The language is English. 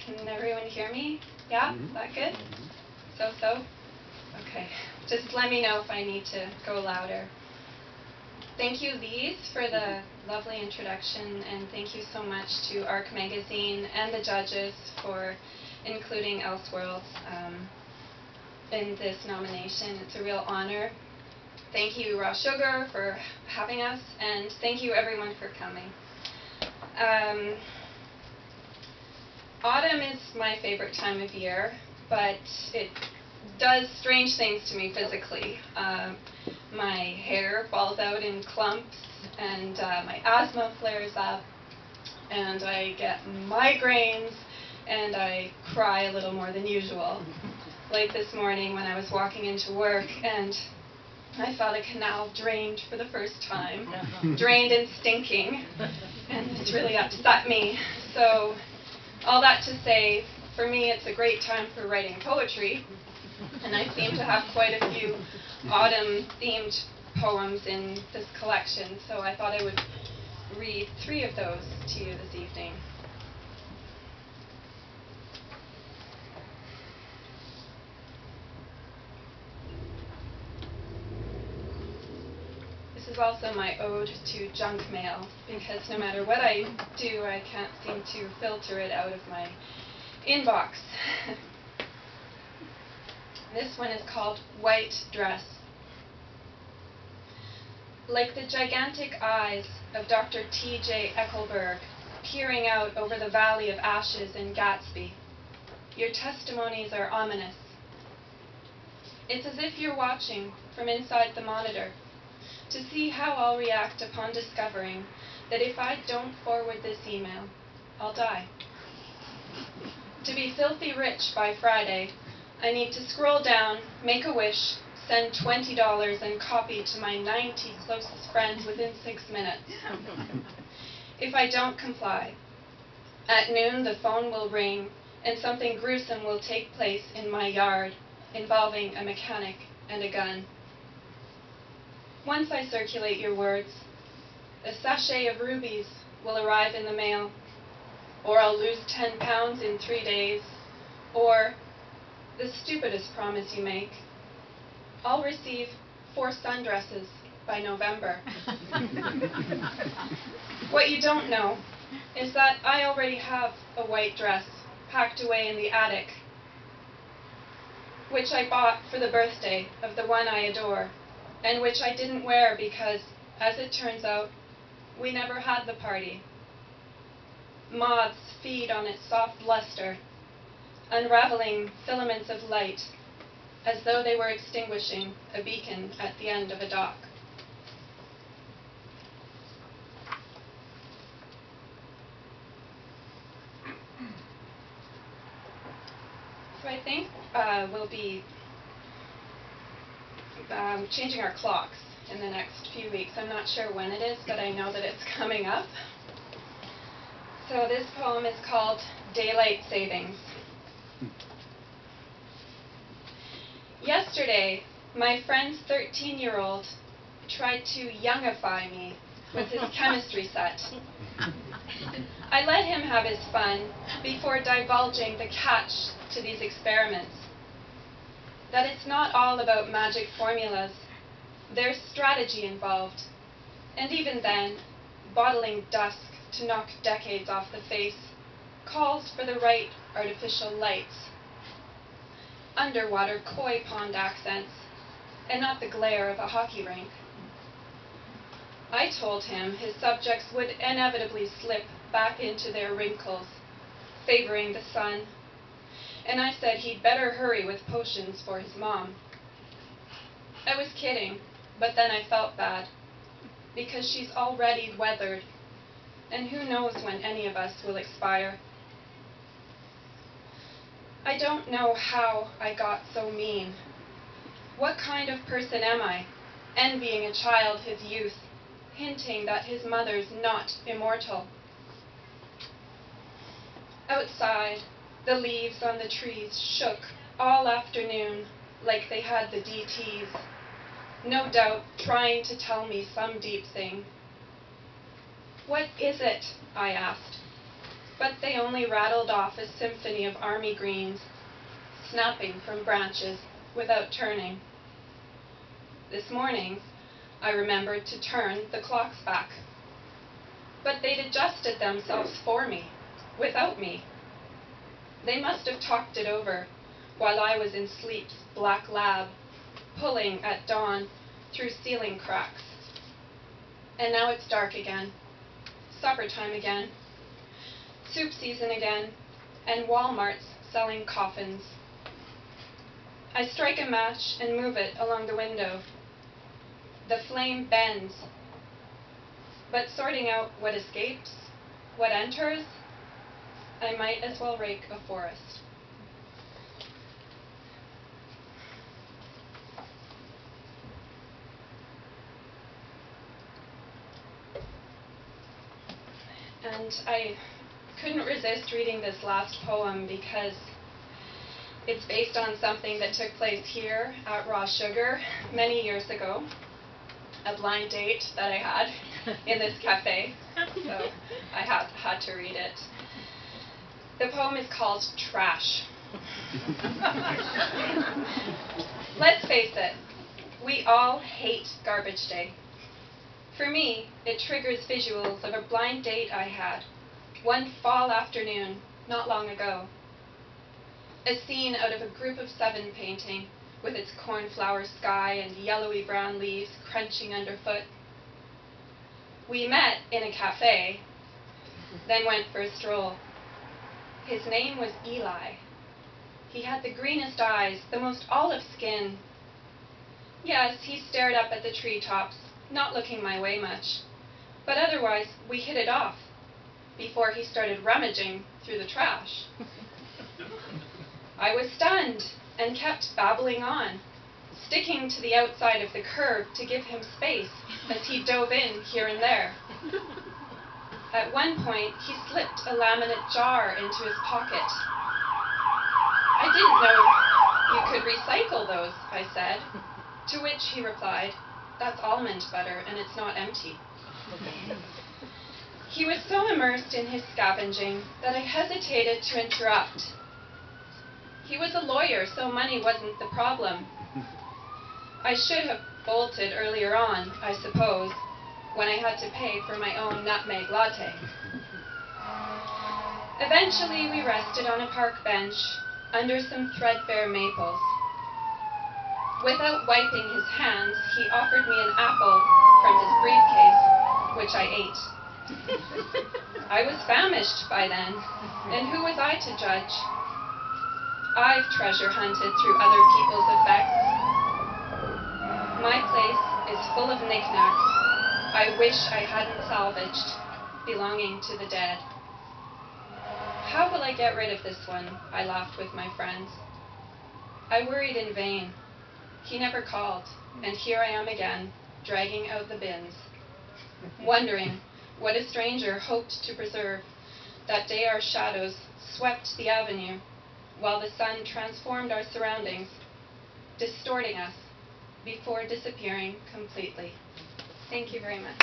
Can everyone hear me? Yeah? Is that good? So? Okay. Just let me know if I need to go louder. Thank you, Lise, for the lovely introduction, and thank you so much to ARC Magazine and the judges for including Elseworlds in this nomination. It's a real honor. Thank you, Raw Sugar, for having us, and thank you, everyone, for coming. Autumn is my favorite time of year, but it does strange things to me physically. My hair falls out in clumps, and my asthma flares up, and I get migraines, and I cry a little more than usual. Like this morning when I was walking into work, and I saw the canal drained for the first time, drained and stinking, and this really upset me. So all that to say, for me it's a great time for writing poetry, and I seem to have quite a few autumn-themed poems in this collection, so I thought I would read 3 of those to you this evening. This is also my ode to junk mail, because no matter what I do, I can't seem to filter it out of my inbox. This one is called White Dress. Like the gigantic eyes of Dr. T.J. Eckelberg peering out over the Valley of Ashes in Gatsby, your testimonies are ominous. It's as if you're watching from inside the monitor to see how I'll react upon discovering that if I don't forward this email, I'll die. To be filthy rich by Friday, I need to scroll down, make a wish, send $20 and copy to my 90 closest friends within 6 minutes. If I don't comply, at noon the phone will ring and something gruesome will take place in my yard involving a mechanic and a gun. Once I circulate your words, a sachet of rubies will arrive in the mail, or I'll lose 10 pounds in 3 days, or, the stupidest promise you make, I'll receive 4 sundresses by November. What you don't know is that I already have a white dress packed away in the attic, which I bought for the birthday of the one I adore, and which I didn't wear because, as it turns out, we never had the party. Moths feed on its soft luster, unraveling filaments of light, as though they were extinguishing a beacon at the end of a dock. So I think we'll be changing our clocks in the next few weeks. I'm not sure when it is, but I know that it's coming up. So this poem is called Daylight Savings. Yesterday, my friend's 13-year-old tried to youngify me with his chemistry set. I let him have his fun before divulging the catch to these experiments. That it's not all about magic formulas. There's strategy involved. And even then, bottling dusk to knock decades off the face calls for the right artificial lights. Underwater koi pond accents, and not the glare of a hockey rink. I told him his subjects would inevitably slip back into their wrinkles, favoring the sun, and I said he'd better hurry with potions for his mom. I was kidding, but then I felt bad, because she's already weathered, and who knows when any of us will expire. I don't know how I got so mean. What kind of person am I, envying a child his youth, hinting that his mother's not immortal? Outside, the leaves on the trees shook all afternoon like they had the DTs, no doubt trying to tell me some deep thing. What is it? I asked. but they only rattled off a symphony of army greens, snapping from branches without turning. This morning, I remembered to turn the clocks back, but they'd adjusted themselves for me, without me. They must have talked it over while I was in sleep's black lab, pulling at dawn through ceiling cracks. And now it's dark again, supper time again, soup season again, and Walmart's selling coffins. I strike a match and move it along the window. The flame bends, but sorting out what escapes, what enters, I might as well rake a forest. And I couldn't resist reading this last poem because it's based on something that took place here at Raw Sugar many years ago, a blind date that I had in this cafe, so I had to read it. The poem is called Trash. Let's face it, we all hate garbage day. For me, it triggers visuals of a blind date I had one fall afternoon not long ago. A scene out of a Group of Seven painting with its cornflower sky and yellowy brown leaves crunching underfoot. We met in a cafe, then went for a stroll. His name was Eli. He had the greenest eyes, the most olive skin. Yes, he stared up at the treetops, not looking my way much, but otherwise we hit it off before he started rummaging through the trash. I was stunned and kept babbling on, sticking to the outside of the curb to give him space as he dove in here and there. At one point, he slipped a laminate jar into his pocket. I didn't know you could recycle those, I said, to which he replied, "That's almond butter and it's not empty." He was so immersed in his scavenging that I hesitated to interrupt. He was a lawyer, so money wasn't the problem. I should have bolted earlier on, I suppose, when I had to pay for my own nutmeg latte. Eventually, we rested on a park bench under some threadbare maples. Without wiping his hands, he offered me an apple from his briefcase, which I ate. I was famished by then, and who was I to judge? I've treasure hunted through other people's effects. My place is full of knickknacks I wish I hadn't salvaged, belonging to the dead. How will I get rid of this one? I laughed with my friends. I worried in vain. He never called, and here I am again, dragging out the bins, wondering what a stranger hoped to preserve. That day our shadows swept the avenue, while the sun transformed our surroundings, distorting us before disappearing completely. Thank you very much.